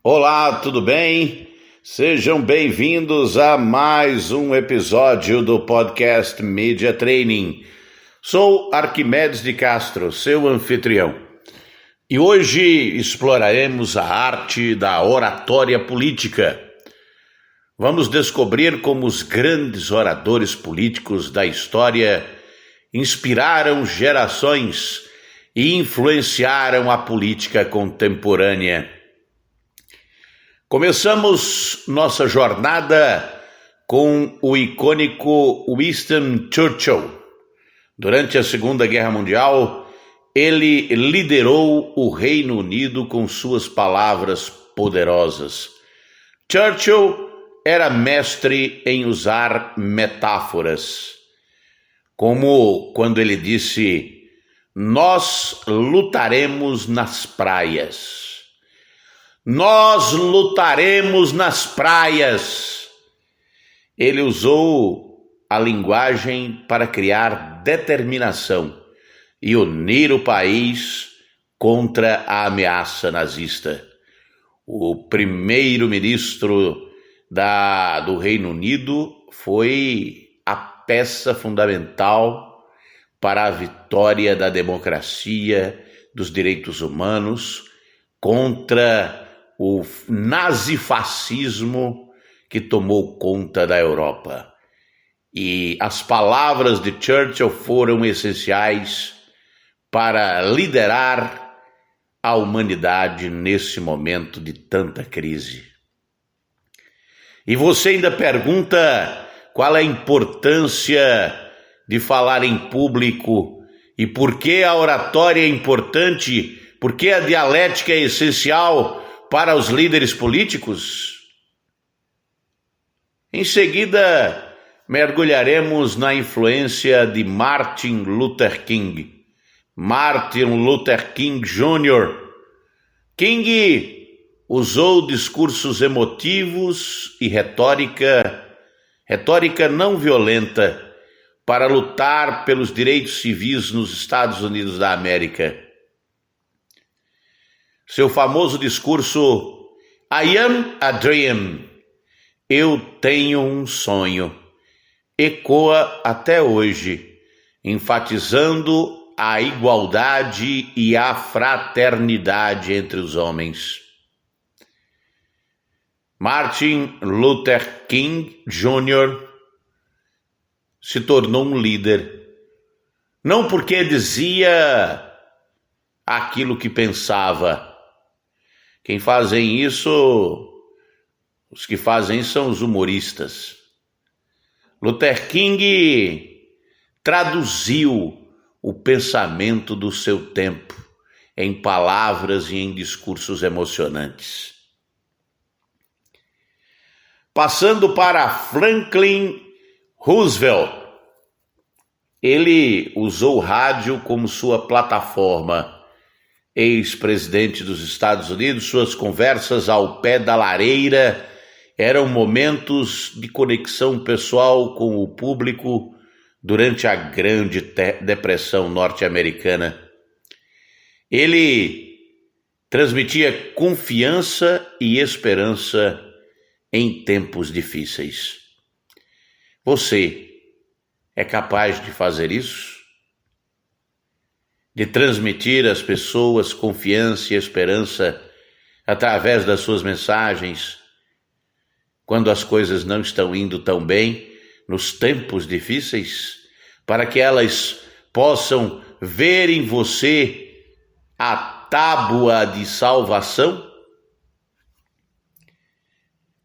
Olá, tudo bem? Sejam bem-vindos a mais um episódio do podcast Media Training. Sou Arquimedes de Castro, seu anfitrião. E hoje exploraremos a arte da oratória política. Vamos descobrir como os grandes oradores políticos da história inspiraram gerações e influenciaram a política contemporânea. Começamos nossa jornada com o icônico Winston Churchill. Durante a Segunda Guerra Mundial, ele liderou o Reino Unido com suas palavras poderosas. Churchill era mestre em usar metáforas, como quando ele disse: "Nós lutaremos nas praias. Nós lutaremos nas praias." Ele usou a linguagem para criar determinação e unir o país contra a ameaça nazista. O primeiro-ministro do Reino Unido foi a peça fundamental para a vitória da democracia, dos direitos humanos, contra o nazifascismo que tomou conta da Europa. E as palavras de Churchill foram essenciais para liderar a humanidade nesse momento de tanta crise. E você ainda pergunta qual é a importância de falar em público e por que a oratória é importante, por que a dialética é essencial para os líderes políticos? Em seguida, mergulharemos na influência de Martin Luther King. Martin Luther King Jr. King usou discursos emotivos e retórica não violenta para lutar pelos direitos civis nos Estados Unidos da América. Seu famoso discurso "I am a dream", "Eu tenho um sonho", ecoa até hoje, enfatizando a igualdade e a fraternidade entre os homens. Martin Luther King Jr. se tornou um líder, não porque dizia aquilo que pensava. Quem fazem isso, os que fazem isso são os humoristas. Luther King traduziu o pensamento do seu tempo em palavras e em discursos emocionantes. Passando para Franklin Roosevelt, ele usou o rádio como sua plataforma. Ex-presidente dos Estados Unidos, suas conversas ao pé da lareira eram momentos de conexão pessoal com o público durante a Grande Depressão norte-americana. Ele transmitia confiança e esperança em tempos difíceis. Você é capaz de fazer isso? De transmitir às pessoas confiança e esperança através das suas mensagens, quando as coisas não estão indo tão bem, nos tempos difíceis, para que elas possam ver em você a tábua de salvação?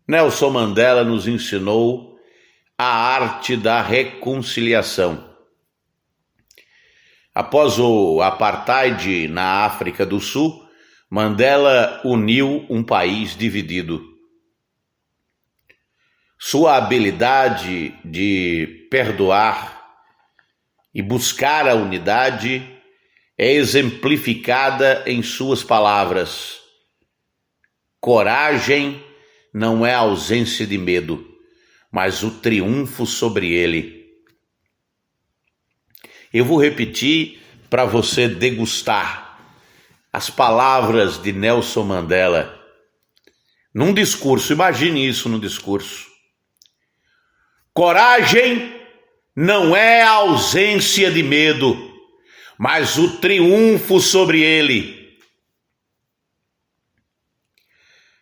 Nelson Mandela nos ensinou a arte da reconciliação. Após o apartheid na África do Sul, Mandela uniu um país dividido. Sua habilidade de perdoar e buscar a unidade é exemplificada em suas palavras: coragem não é ausência de medo, mas o triunfo sobre ele. Eu vou repetir para você degustar as palavras de Nelson Mandela. num discurso, imagine isso num discurso. Coragem não é a ausência de medo, mas o triunfo sobre ele.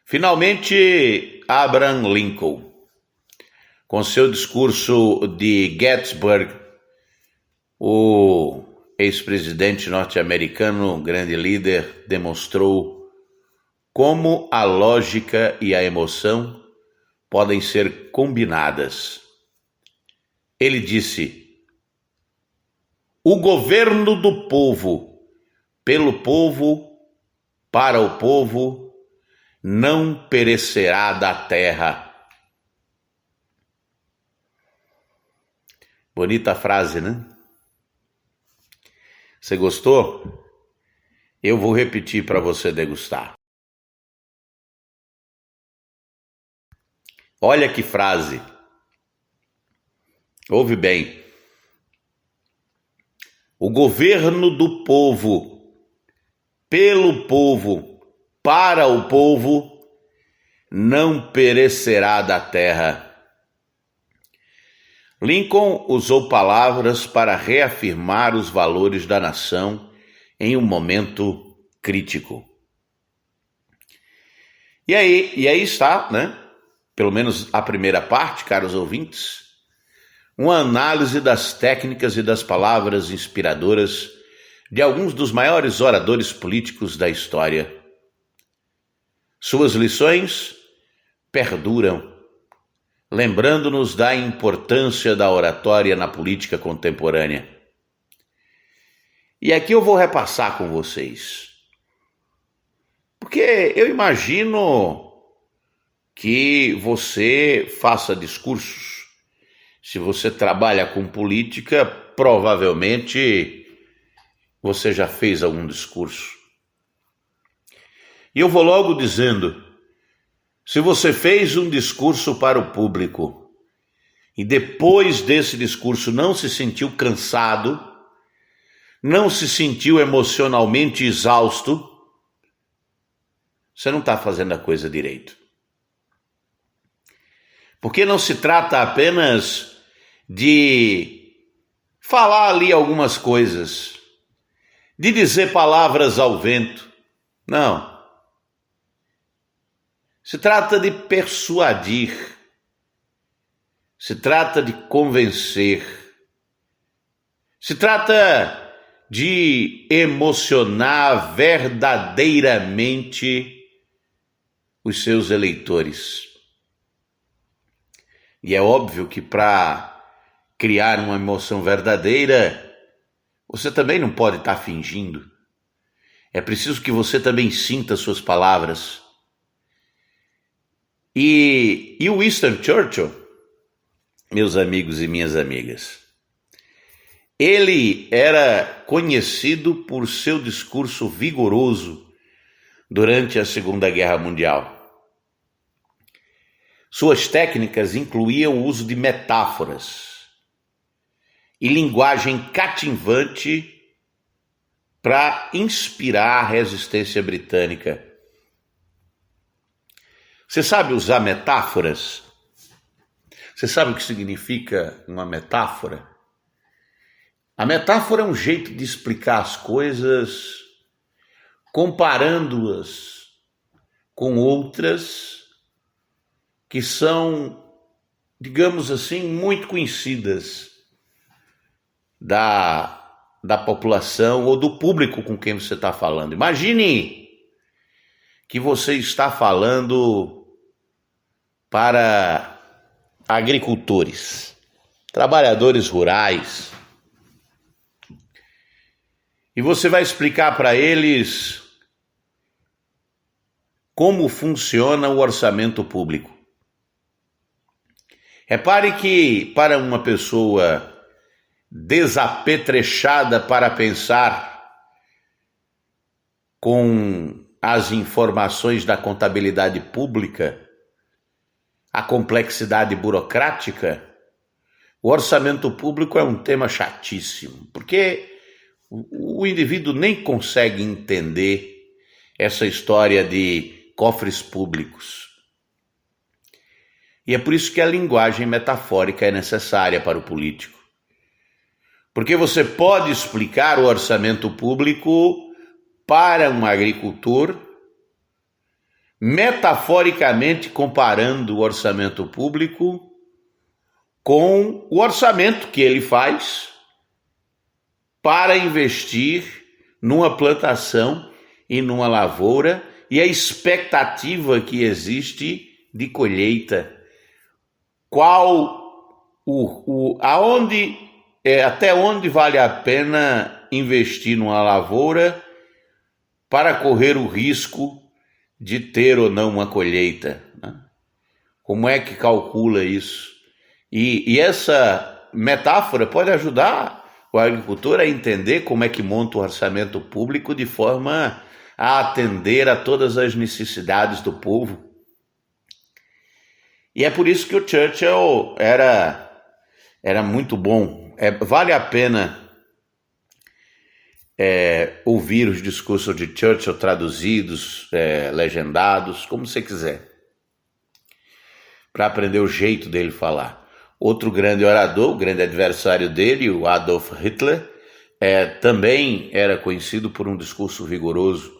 Finalmente, Abraham Lincoln, com seu discurso de Gettysburg, o ex-presidente norte-americano, grande líder, demonstrou como a lógica e a emoção podem ser combinadas. Ele disse: o governo do povo, pelo povo, para o povo, não perecerá da terra. Bonita frase, né? Você gostou? Eu vou repetir para você degustar. Olha que frase. Ouve bem. O governo do povo, pelo povo, para o povo, não perecerá da terra. Lincoln usou palavras para reafirmar os valores da nação em um momento crítico. E aí está, né? Pelo menos a primeira parte, caros ouvintes, uma análise das técnicas e das palavras inspiradoras de alguns dos maiores oradores políticos da história. Suas lições perduram, lembrando-nos da importância da oratória na política contemporânea. E aqui eu vou repassar com vocês, porque eu imagino que você faça discursos. Se você trabalha com política, provavelmente você já fez algum discurso. E eu vou logo dizendo, se você fez um discurso para o público e depois desse discurso não se sentiu cansado, não se sentiu emocionalmente exausto, você não está fazendo a coisa direito. Porque não se trata apenas de falar ali algumas coisas, de dizer palavras ao vento. Não. Se trata de persuadir, se trata de convencer, se trata de emocionar verdadeiramente os seus eleitores. E é óbvio que para criar uma emoção verdadeira, você também não pode estar fingindo. É preciso que você também sinta suas palavras. E o Winston Churchill, meus amigos e minhas amigas, ele era conhecido por seu discurso vigoroso durante a Segunda Guerra Mundial. Suas técnicas incluíam o uso de metáforas e linguagem cativante para inspirar a resistência britânica. Você sabe usar metáforas? Você sabe o que significa uma metáfora? A metáfora é um jeito de explicar as coisas comparando-as com outras que são, digamos assim, muito conhecidas da população ou do público com quem você está falando. Imagine que você está falando para agricultores, trabalhadores rurais, e você vai explicar para eles como funciona o orçamento público. Repare que para uma pessoa desapetrechada para pensar com as informações da contabilidade pública, a complexidade burocrática, o orçamento público é um tema chatíssimo, porque o indivíduo nem consegue entender essa história de cofres públicos. E é por isso que a linguagem metafórica é necessária para o político. Porque você pode explicar o orçamento público para um agricultor, metaforicamente comparando o orçamento público com o orçamento que ele faz para investir numa plantação e numa lavoura e a expectativa que existe de colheita. Até onde vale a pena investir numa lavoura para correr o risco de ter ou não uma colheita, né? Como é que calcula isso? E essa metáfora pode ajudar o agricultor a entender como é que monta o orçamento público de forma a atender a todas as necessidades do povo. E é por isso que o Churchill era muito bom. Vale a pena ouvir os discursos de Churchill traduzidos, legendados, como você quiser, para aprender o jeito dele falar. Outro grande orador, o grande adversário dele, o Adolf Hitler, também era conhecido por um discurso vigoroso.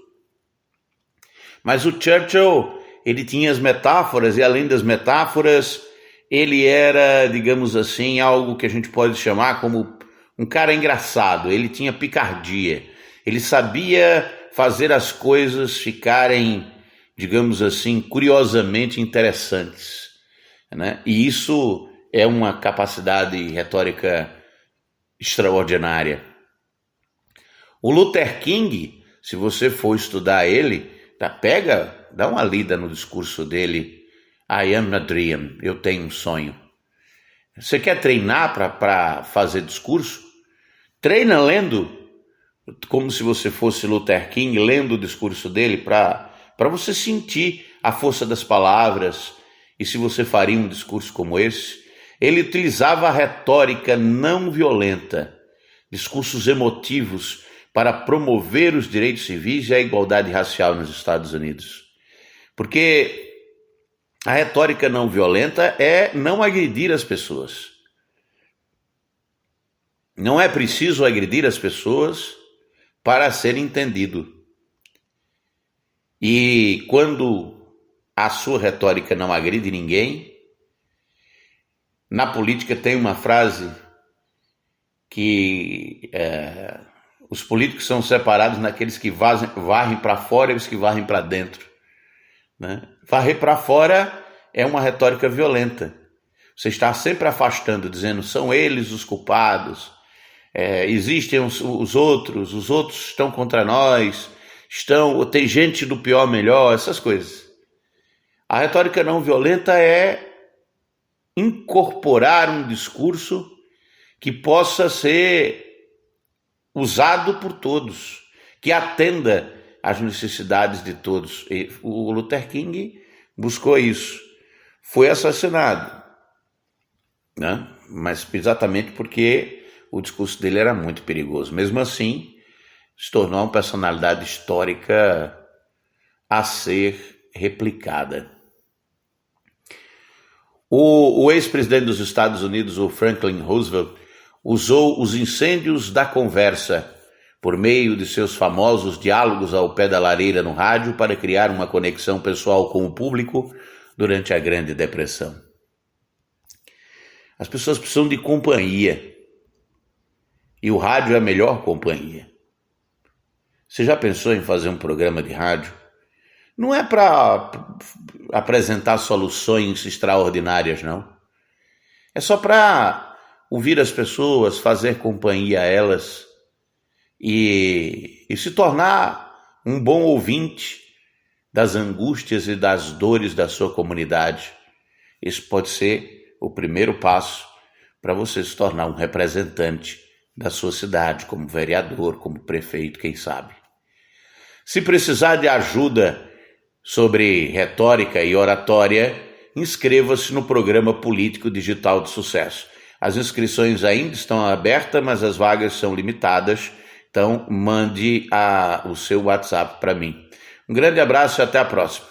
Mas o Churchill, ele tinha as metáforas, e além das metáforas, ele era, digamos assim, algo que a gente pode chamar como um cara engraçado. Ele tinha picardia, ele sabia fazer as coisas ficarem, digamos assim, curiosamente interessantes, né? E isso é uma capacidade retórica extraordinária. O Luther King, se você for estudar ele, dá uma lida no discurso dele. I am a dream, eu tenho um sonho. Você quer treinar para fazer discurso? Treina lendo, como se você fosse Luther King, lendo o discurso dele, para você sentir a força das palavras. E se você faria um discurso como esse, ele utilizava a retórica não violenta, discursos emotivos, para promover os direitos civis e a igualdade racial nos Estados Unidos. Porque a retórica não violenta é não agredir as pessoas. Não é preciso agredir as pessoas para ser entendido. E quando a sua retórica não agride ninguém, na política tem uma frase que os políticos são separados naqueles que varrem para fora e os que varrem para dentro, né? Varrer para fora é uma retórica violenta. Você está sempre afastando, dizendo são eles os culpados, existem os outros estão contra nós, tem gente do pior melhor, essas coisas. A retórica não violenta é incorporar um discurso que possa ser usado por todos, que atenda às necessidades de todos. E o Luther King buscou isso. Foi assassinado, né? Mas exatamente porque o discurso dele era muito perigoso. Mesmo assim, se tornou uma personalidade histórica a ser replicada. O ex-presidente dos Estados Unidos, o Franklin Roosevelt, usou os incêndios da conversa por meio de seus famosos diálogos ao pé da lareira no rádio para criar uma conexão pessoal com o público durante a Grande Depressão. As pessoas precisam de companhia e o rádio é a melhor companhia. Você já pensou em fazer um programa de rádio? Não é para apresentar soluções extraordinárias, não. É só para ouvir as pessoas, fazer companhia a elas e se tornar um bom ouvinte das angústias e das dores da sua comunidade. Isso pode ser o primeiro passo para você se tornar um representante da sua cidade, como vereador, como prefeito, quem sabe. Se precisar de ajuda sobre retórica e oratória, inscreva-se no programa Político Digital de Sucesso. As inscrições ainda estão abertas, mas as vagas são limitadas, então mande o seu WhatsApp para mim. Um grande abraço e até a próxima.